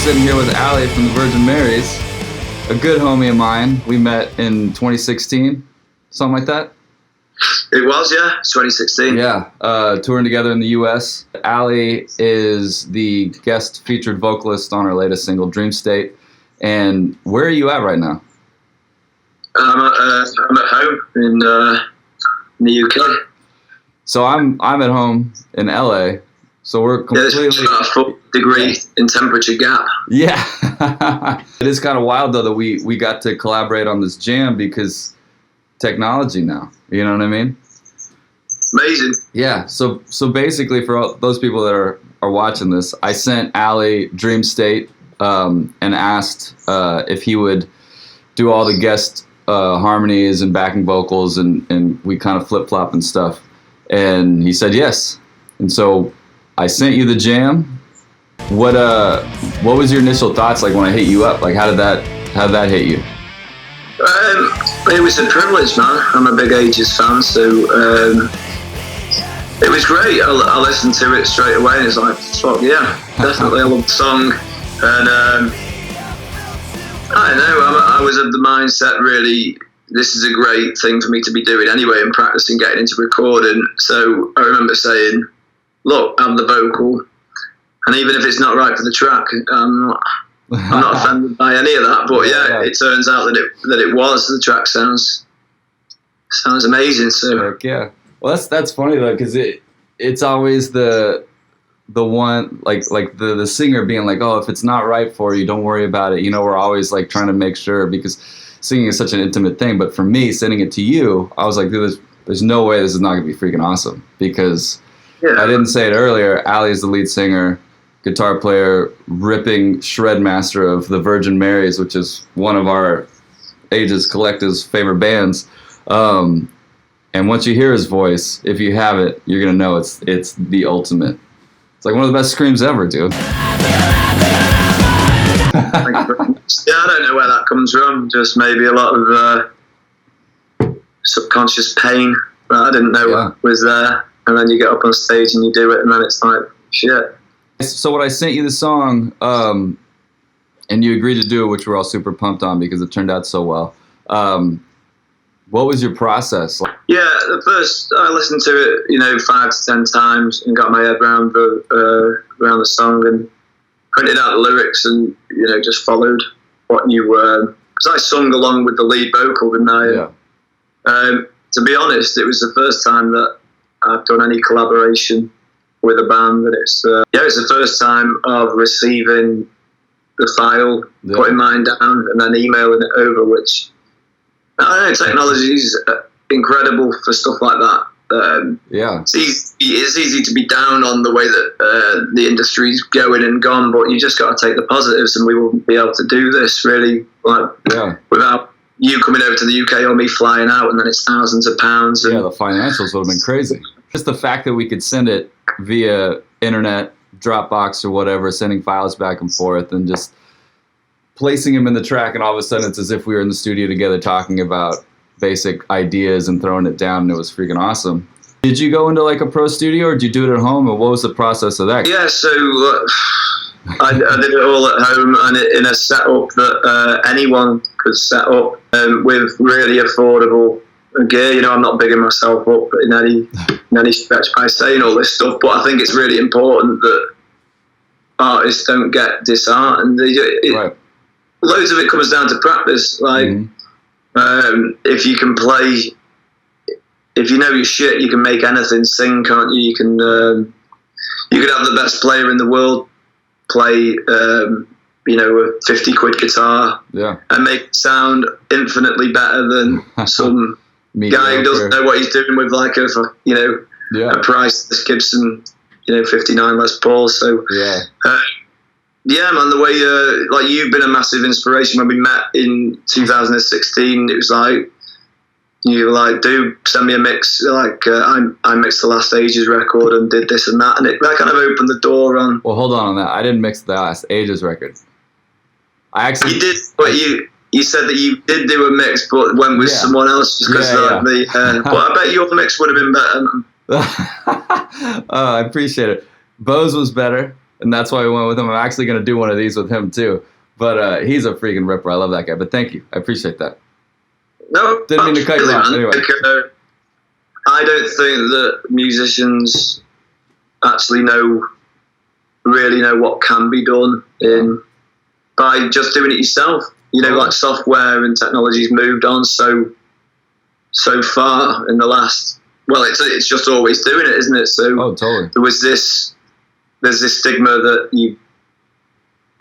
sitting here with Ali from the Virgin Marys, a good homie of mine. We met in 2016, something like that. It was, yeah, 2016. Yeah, touring together in the U.S. Ali is the guest featured vocalist on our latest single, DREAMSTATE. And where are you at right now? I'm at home in the UK. So I'm at home in L.A., so we're completely... Yeah, there's about a 4 degree in temperature gap. Yeah. It is kind of wild, though, that we got to collaborate on this jam because technology now, you know what I mean? It's amazing. Yeah, so basically for all those people that are watching this, I sent Ali DREAMSTATE and asked if he would do all the guest harmonies and backing vocals, and we kind of flip-flop and stuff. And he said yes. And so I sent you the jam. What was your initial thoughts like when I hit you up? Like how did that hit you? It was a privilege, man. I'm a big AEGES fan, so it was great. I listened to it straight away and it's like, fuck yeah, definitely I love the song. And I don't know, I was of the mindset really, this is a great thing for me to be doing anyway and practicing getting into recording. So I remember saying, look, I'm the vocal, and even if it's not right for the track, I'm not offended by any of that. But yeah, it turns out that it was. The track sounds amazing. So heck yeah. Well, that's funny though, because it's always the one like the singer being like, oh, if it's not right for you, don't worry about it. You know, we're always like trying to make sure, because singing is such an intimate thing. But for me, sending it to you, I was like, dude, there's no way this is not gonna be freaking awesome, because I didn't say it earlier. Ali is the lead singer, guitar player, ripping shred master of the Virgin Marys, which is one of our AEGES collective's favorite bands. And once you hear his voice, if you have it, you're gonna know it's the ultimate. It's like one of the best screams ever, dude. Yeah, I don't know where that comes from. Just maybe a lot of subconscious pain that I didn't know was there. And then you get up on stage and you do it, and then it's like, shit. So when I sent you the song, and you agreed to do it, which we're all super pumped on because it turned out so well, what was your process? Yeah, at first I listened to it, 5 to 10 times and got my head around the song and printed out the lyrics and, just followed what you were. Because I sung along with the lead vocal, didn't I? Yeah. To be honest, it was the first time that I've done any collaboration with a band, and it's the first time of receiving the file, putting mine down, and then emailing it over. Which I don't know, technology is incredible for stuff like that. It's easy to be down on the way that the industry's going and gone, but you just got to take the positives, and we wouldn't be able to do this really without you coming over to the UK or me flying out, and then it's thousands of pounds. And the financials would have been crazy. Just the fact that we could send it via internet, Dropbox or whatever, sending files back and forth and just placing them in the track, and all of a sudden it's as if we were in the studio together talking about basic ideas and throwing it down, and it was freaking awesome. Did you go into like a pro studio, or did you do it at home, or what was the process of that? Yeah, so I did it all at home, and in a setup that anyone could set up with really affordable gear. I'm not bigging myself up in any stretch by saying all this stuff, but I think it's really important that artists don't get disheartened. Loads of it comes down to practice. Like, if you can play, if you know your shit, you can make anything sing, can't you? You can have the best player in the world play, a 50 quid guitar and make it sound infinitely better than some guy who doesn't know what he's doing with like a priceless Gibson, 59 Les Paul. So man, the way like you've been a massive inspiration. When we met in 2016, it was like you were like, dude, send me a mix. Like I mixed the last AEGES record and did this and that, and that kind of opened the door on. Well, hold on that. I didn't mix the last AEGES record. I actually you did, but you said that you did do a mix, but went with someone else just because but I bet your mix would have been better. I appreciate it. Bo's was better. and that's why we went with him. I'm actually going to do one of these with him too. But he's a freaking ripper. I love that guy. But thank you. I appreciate that. No, didn't mean to cut you off. Anyway. I don't think that musicians actually really know what can be done by just doing it yourself. You know, like software and technology's moved on so far in the last. Well, it's just always doing it, isn't it? So totally. There's this stigma that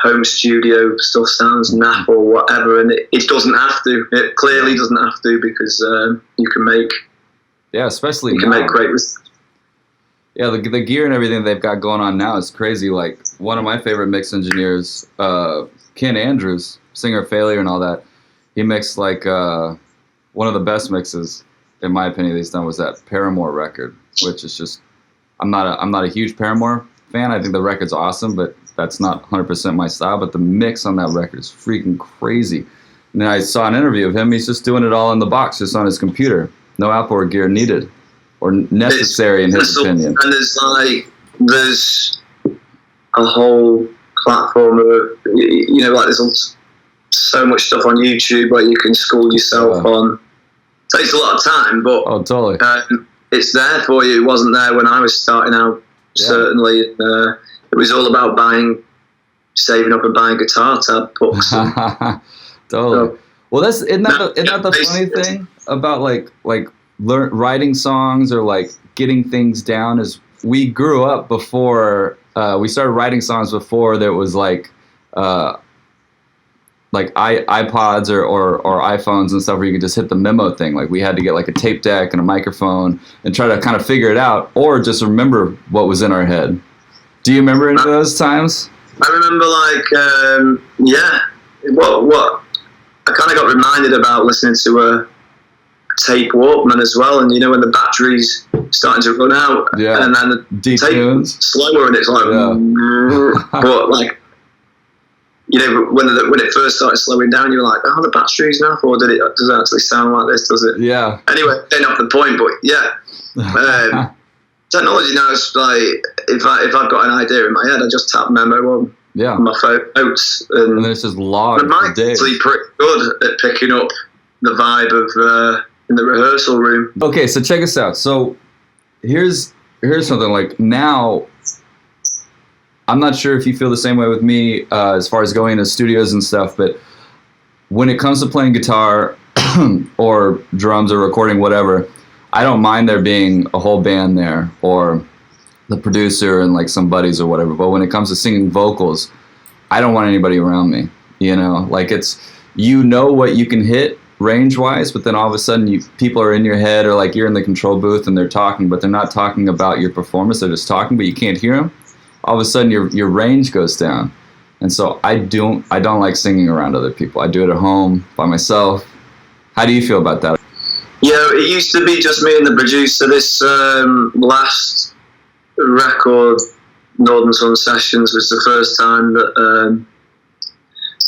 home studio stuff sounds naff or whatever, and it doesn't have to. It clearly doesn't have to, because you can make especially you can make great. Yeah, the gear and everything they've got going on now is crazy. Like, one of my favorite mix engineers, Ken Andrews, singer of Failure and all that, he mixed like one of the best mixes, in my opinion, that he's done was that Paramore record, which is just, I'm not a huge Paramore fan. I think the record's awesome, but that's not 100% my style. But the mix on that record is freaking crazy. And then I saw an interview of him. He's just doing it all in the box, just on his computer. No outboard gear needed or necessary, in his opinion. And there's a whole platform of, you know, like there's so much stuff on YouTube where you can school yourself on. It takes a lot of time, but totally. It's there for you. It wasn't there when I was starting out, certainly. It was all about saving up and buying guitar tab books. Totally. Well, isn't that the funny thing about like writing songs or like getting things down, is we grew up before we started writing songs before there was like iPods or iPhones and stuff where you could just hit the memo thing. Like, we had to get like a tape deck and a microphone and try to kind of figure it out, or just remember what was in our head. Do you remember any of those times? I remember what I kind of got reminded about listening to a tape Walkman as well, and you know when the battery's starting to run out, and then the deep tape tunes, slower, and it's like, but like, you know, when it first started slowing down, you were like, oh, the battery's enough, or does it actually sound like this? Does it? Yeah. Anyway, getting off the point, but technology now is like, if I've got an idea in my head, I just tap memo on my phone notes, and then it's just logged. And Mike's actually pretty good at picking up the vibe of in the rehearsal room. Okay, so check us out. So here's something. Like, now, I'm not sure if you feel the same way with me as far as going into studios and stuff, but when it comes to playing guitar or drums or recording whatever, I don't mind there being a whole band there or the producer and like some buddies or whatever. But when it comes to singing vocals, I don't want anybody around me. You know, like, it's, you know what you can hit range-wise, but then all of a sudden people are in your head, or like you're in the control booth and they're talking, but they're not talking about your performance. They're just talking, but you can't hear them. All of a sudden your range goes down. And so I don't like singing around other people. I do it at home by myself. How do you feel about that? Yeah, it used to be just me and the producer. This last record, Northern Sun Sessions, was the first time that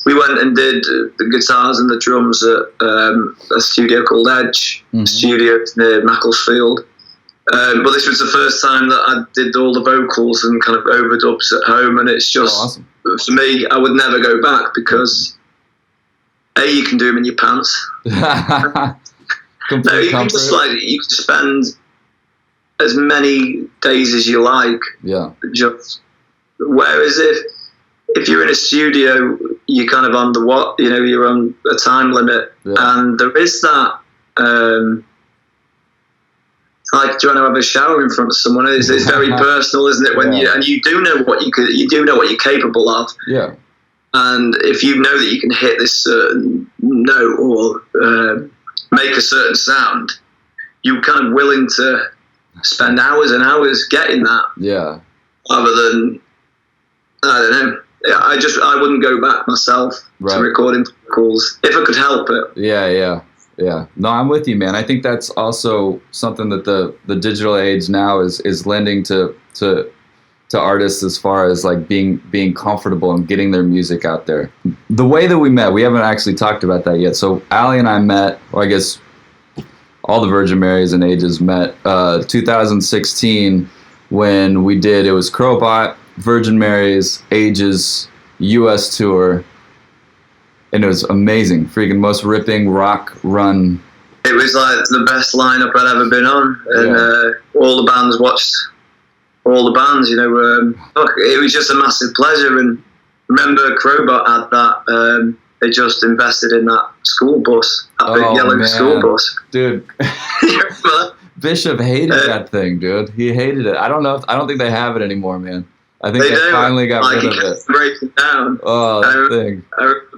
we went and did the guitars and the drums at a studio called Edge, studio near Macclesfield. But this was the first time that I did all the vocals and kind of overdubs at home, and it's just, awesome. For me, I would never go back, because A, you can do them in your pants. No, you can just you can spend as many days as you like. Yeah. Just, whereas if you're in a studio, you're kind of on you're on a time limit, and there is that. Like trying to have a shower in front of someone. It's very personal, isn't it? When you do know what you do know what you're capable of. Yeah. And if you know that you can hit this certain note or make a certain sound, you're kind of willing to spend hours and hours getting that. Yeah. Rather than, I don't know. I wouldn't go back myself to recording calls if I could help it. Yeah. No, I'm with you, man. I think that's also something that the digital age now is lending to artists, as far as like being comfortable and getting their music out there. The way that we met, we haven't actually talked about that yet. So Allie and I met, or I guess all the Virgin Marys and AEGES met 2016 when we did, it was Crowbot Virgin Mary's AEGES US tour, and it was amazing. Freaking most ripping rock run. It was like the best lineup I'd ever been on, and all the bands watched all the bands. You know, it was just a massive pleasure. And remember, Crowbot had that. They just invested in that school bus, that big yellow school bus, dude. Bishop hated that thing, dude. He hated it. I don't think they have it anymore, man. I think they finally got rid of it. Breaking down. Oh, that thing.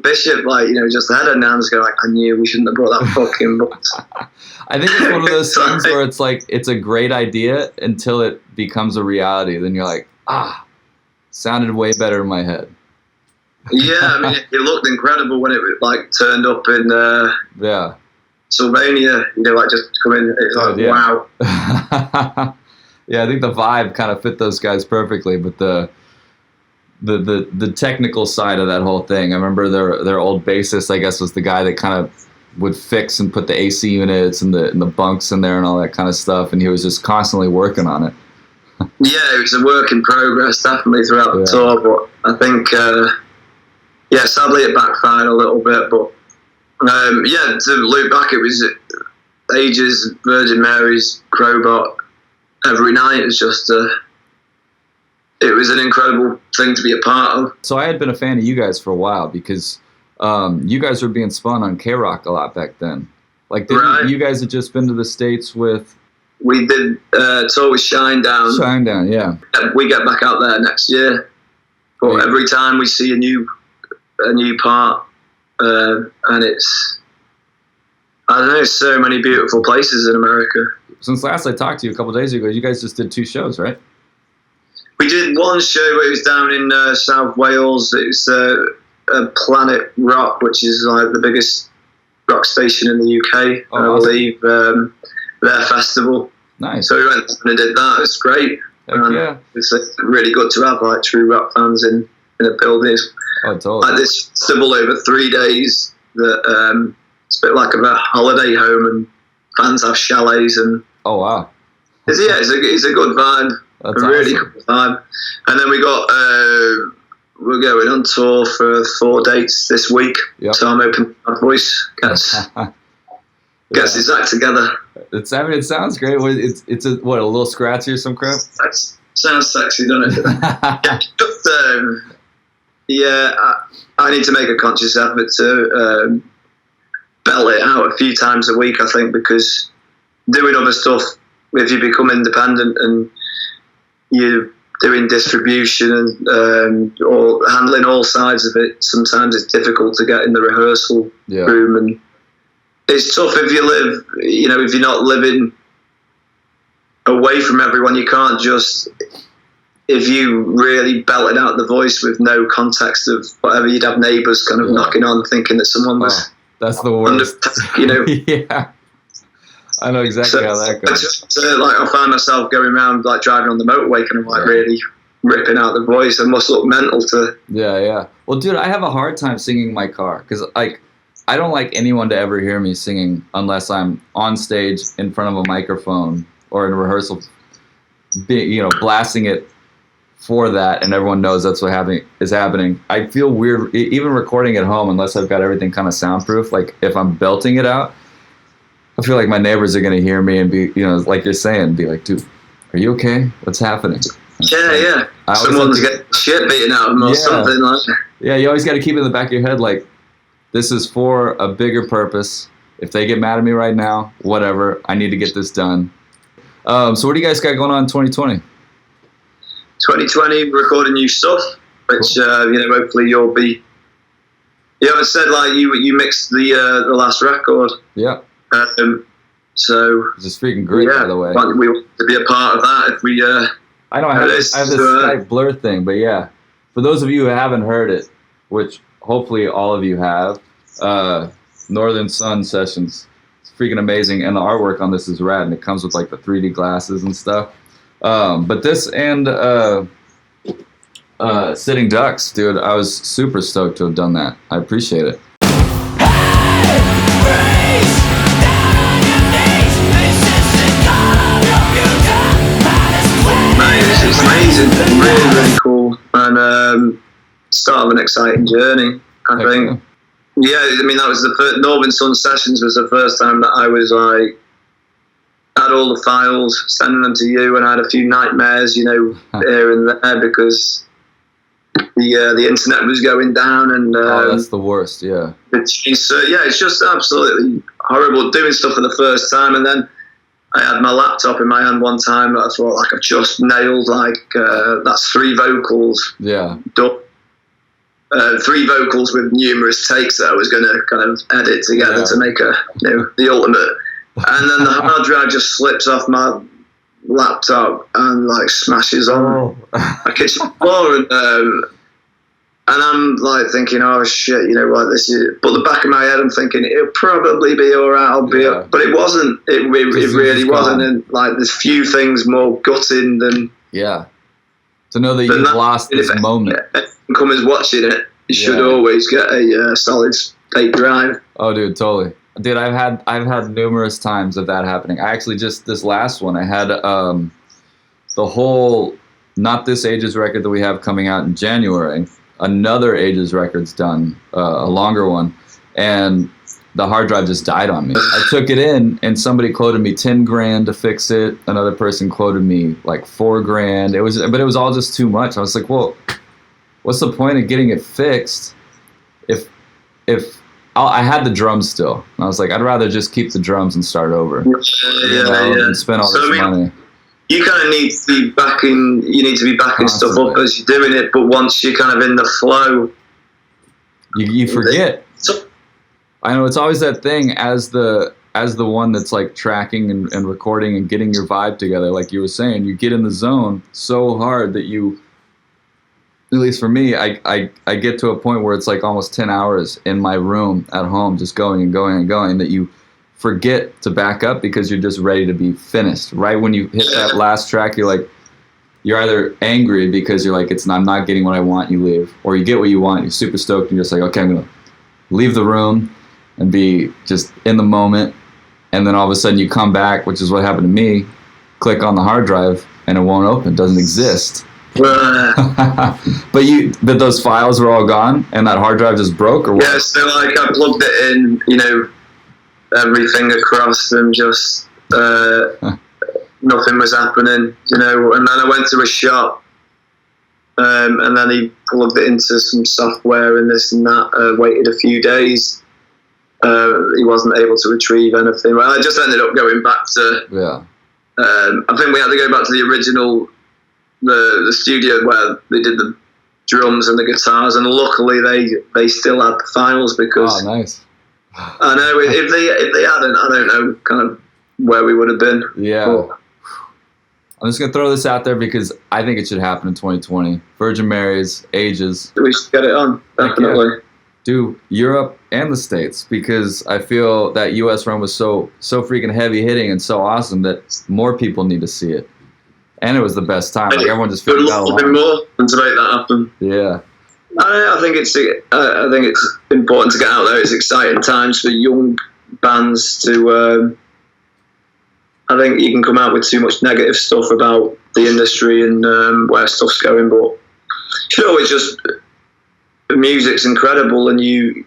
Bishop, like, you know, just had it now and just go like, I knew we shouldn't have brought that fucking bus. I think it's one of those things where it's like, it's a great idea until it becomes a reality. Then you're like, sounded way better in my head. Yeah, I mean, it looked incredible when it like turned up in Sylvania. You know, like just come in. It's like wow. Yeah, I think the vibe kind of fit those guys perfectly, but the technical side of that whole thing. I remember their old bassist, I guess, was the guy that kind of would fix and put the AC units and the bunks in there and all that kind of stuff, and he was just constantly working on it. Yeah, it was a work in progress, definitely throughout the tour. But I think, sadly it backfired a little bit. But to look back, it was AEGES, Virgin Mary's, Crowbot. Every night, it was just it was an incredible thing to be a part of. So I had been a fan of you guys for a while because you guys were being spun on K-Rock a lot back then. Like, you guys had just been to the States with... We did tour with Shinedown. Shinedown, yeah. We get back out there next year. But every time we see a new part, and it's... I don't know, so many beautiful places in America. Since last I talked to you a couple of days ago, you guys just did 2 shows, right? We did one show, but it was down in South Wales. It was a Planet Rock, which is like the biggest rock station in the UK, I believe, their festival. Nice. So we went and did that. It was great. Yeah. It's really good to have like true rock fans in a building. Oh, totally. Like this festival over 3 days that it's a bit like a holiday home, and fans have chalets and. Oh wow! It's a good vibe. That's a really awesome. good vibe. And then we got we're going on tour for 4 dates this week. Yep. So I'm hoping my voice gets its act together. It sounds great. It's a little scratchy or some crap. That sounds sexy, doesn't it? I need to make a conscious effort to belt it out a few times a week, I think, because doing other stuff, if you become independent and you're doing distribution and or handling all sides of it, sometimes it's difficult to get in the rehearsal room, and it's tough if you live, you know, if you're not living away from everyone. You can't just, if you really belted out the voice with no context of whatever, you'd have neighbours kind of knocking on thinking that someone was that's the worst. You know. Yeah, I know exactly how that goes. I find myself going around like driving on the motorway, kind of like really ripping out the voice. I must look mental to. Yeah. Well, dude, I have a hard time singing in my car because like I don't like anyone to ever hear me singing unless I'm on stage in front of a microphone or in a rehearsal, blasting it for that, and everyone knows that's what is happening. I feel weird even recording at home unless I've got everything kind of soundproof. Like if I'm belting it out, I feel like my neighbors are gonna hear me and be, like you're saying, be like, dude, are you okay? What's happening? Yeah. Someone's getting shit beaten out of them or something like that. Yeah, you always got to keep it in the back of your head, like, this is for a bigger purpose. If they get mad at me right now, whatever, I need to get this done. So what do you guys got going on in 2020? 2020, recording new stuff, which, hopefully you'll be... You haven't said, like, you mixed the last record. Yeah. So... It's just freaking great, by the way. We want to be a part of that if we... I know, I have this slight blur thing, but yeah. For those of you who haven't heard it, which hopefully all of you have, Northern Sun Sessions. It's freaking amazing, and the artwork on this is rad, and it comes with like the 3D glasses and stuff. But this and Sitting Ducks, dude, I was super stoked to have done that. I appreciate it. It's amazing, really, really cool. start of an exciting journey, I think. Yeah, I mean, that was the first, Northern Sun Sessions was the first time that I was like, had all the files, sending them to you, and I had a few nightmares, you know, here and there, because the internet was going down, and oh, that's the worst. Yeah. So yeah, it's just absolutely horrible doing stuff for the first time, and then I had my laptop in my hand one time. I thought, like, I've just nailed, like, that's 3 vocals. Yeah. Done. 3 vocals with numerous takes that I was going to kind of edit together to make a, you know, the ultimate. And then the hard drive just slips off my laptop and like smashes on my kitchen floor, and I'm like thinking, oh shit, you know what, this is. But the back of my head, I'm thinking it'll probably be all right. I'll be, but it wasn't. It really wasn't. And like, there's few things more gutting than to know that you've lost this moment. Come as watching it, you should always get a solid state drive. Oh, dude, totally. Dude, I've had numerous times of that happening. I actually just, this last one, I had the whole, not this AEGES record that we have coming out in January, another AEGES record's done, a longer one, and the hard drive just died on me. I took it in, and somebody quoted me 10 grand to fix it. Another person quoted me like 4 grand. But it was all just too much. I was like, well, what's the point of getting it fixed if I had the drums still? And I was like, I'd rather just keep the drums and start over. And spend all this money. You kind of need to be backing. You need to be backing stuff up as you're doing it. But once you're kind of in the flow, you forget. I know, it's always that thing as the one that's like tracking and recording and getting your vibe together. Like you were saying, you get in the zone so hard that you. At least for me, I get to a point where it's like almost 10 hours in my room at home, just going and going and going, that you forget to back up because you're just ready to be finished. Right when you hit that last track, you're either angry because you're like, I'm not getting what I want, you leave, or you get what you want, you're super stoked, and you're just like, okay, I'm gonna leave the room and be just in the moment, and then all of a sudden you come back, which is what happened to me, click on the hard drive, and it won't open, doesn't exist. But those files were all gone, and that hard drive just broke, or what? Yeah, so like I plugged it in, you know, everything across, and just nothing was happening, you know. And then I went to a shop, and then he plugged it into some software and this and that. Waited a few days. He wasn't able to retrieve anything. Well, I just ended up going back to. I think we had to go back to the original. The studio where they did the drums and the guitars, and luckily they still had the files, because nice. I know if they hadn't, I don't know kind of where we would have been. But I'm just gonna throw this out there because I think it should happen in 2020. Virgin Marys, AEGES. We should get it on, definitely. Do Europe and the States, because I feel that US run was so freaking heavy hitting and so awesome that more people need to see it. And it was the best time. Like, everyone just figured out a lot more and to make that happen. Yeah. I think it's important to get out there. It's exciting times for young bands to. I think you can come out with too much negative stuff about the industry and where stuff's going, but you know, it's just the music's incredible, and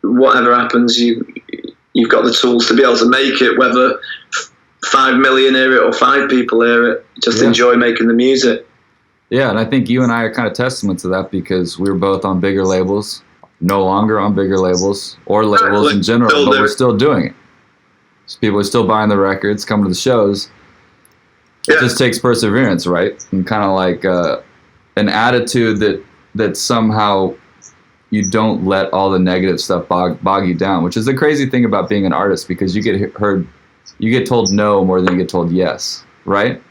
whatever happens, you've got the tools to be able to make it, whether 5 million hear it or 5 people hear it. Just enjoy making the music. Yeah, and I think you and I are kind of testament to that, because we were both on bigger labels, no longer on bigger labels, or labels in general, but we're still doing it. So people are still buying the records, coming to the shows. It just takes perseverance, right? And kind of like an attitude that somehow you don't let all the negative stuff bog you down, which is the crazy thing about being an artist, because you get told no more than you get told yes, right?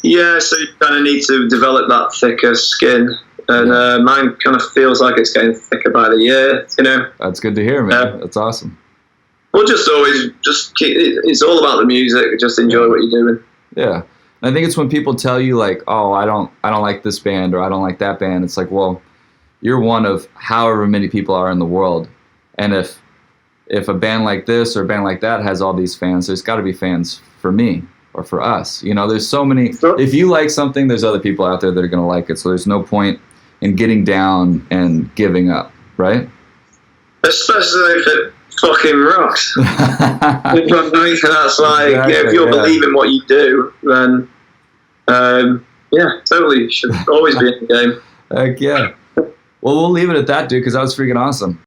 Yeah, so you kind of need to develop that thicker skin, and mine kind of feels like it's getting thicker by the year, you know. That's good to hear, man. That's awesome. Well, it's all about the music. Just enjoy what you're doing. Yeah, and I think it's when people tell you like, oh, I don't like this band, or I don't like that band. It's like, well, you're one of however many people are in the world, and if a band like this or a band like that has all these fans, there's got to be fans for me or for us. You know, there's so many. If you like something, there's other people out there that are going to like it. So there's no point and getting down and giving up, right? Especially if it fucking rocks. That's like, Exactly, if you're believing what you do, then yeah, totally should always be in the game. Heck yeah. Well, we'll leave it at that, dude, because that was freaking awesome.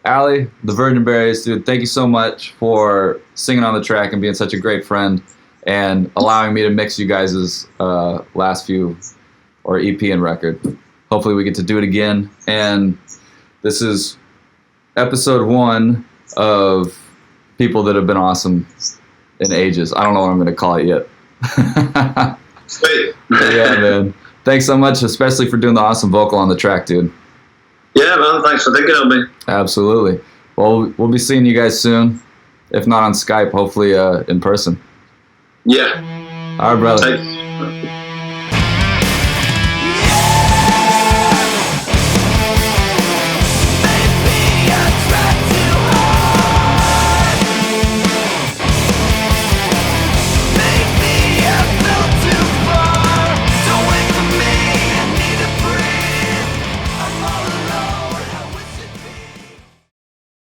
Allie, the Virgin Berries, dude, thank you so much for singing on the track and being such a great friend and allowing me to mix you guys' last few, or EP and record. Hopefully we get to do it again. And this is episode 1 of people that have been awesome in ages. I don't know what I'm going to call it yet. Sweet. Yeah, man. Thanks so much, especially for doing the awesome vocal on the track, dude. Yeah, man, thanks for thinking of me. Absolutely. Well, we'll be seeing you guys soon. If not on Skype, hopefully in person. Yeah. All right, brother. Thanks.